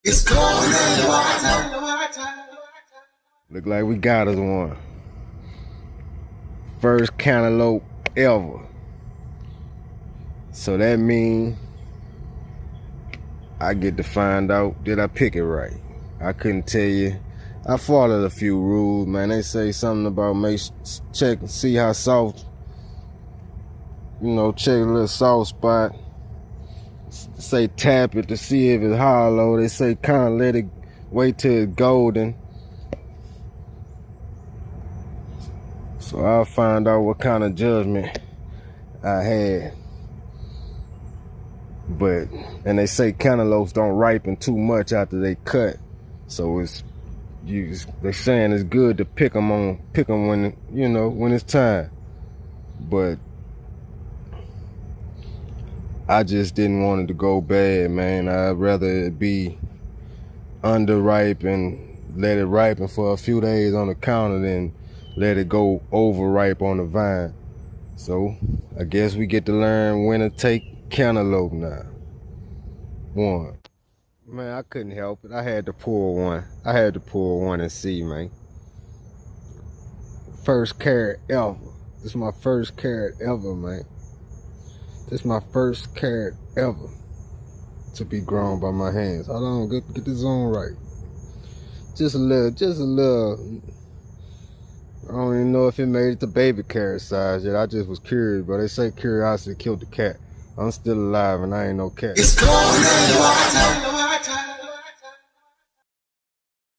It's CodeNameLWTA. Look like we got us one. First cantaloupe ever. So that means I get to find out, did I pick it right? I couldn't tell you. I followed a few rules, man. They say something about check and see how soft, check a little soft spot. Say tap it to see if it's hollow. They say kind of let it wait till it's golden. So I'll find out what kind of judgment I had. And they say cantaloupes don't ripen too much after they cut. So they're saying it's good to pick them when, when it's time. But I just didn't want it to go bad, man. I'd rather it be underripe and let it ripen for a few days on the counter than let it go overripe on the vine. So I guess we get to learn when to take cantaloupe now. One. Man, I couldn't help it. I had to pull one. I had to pull one and see, man. First carrot ever. This is my first carrot ever, man. This is my first carrot ever to be grown by my hands. Hold on, get the zone right. Just a little. I don't even know if it made it to baby carrot size yet. I just was curious, but they say curiosity killed the cat. I'm still alive and I ain't no cat. It's CodeNameLWTA.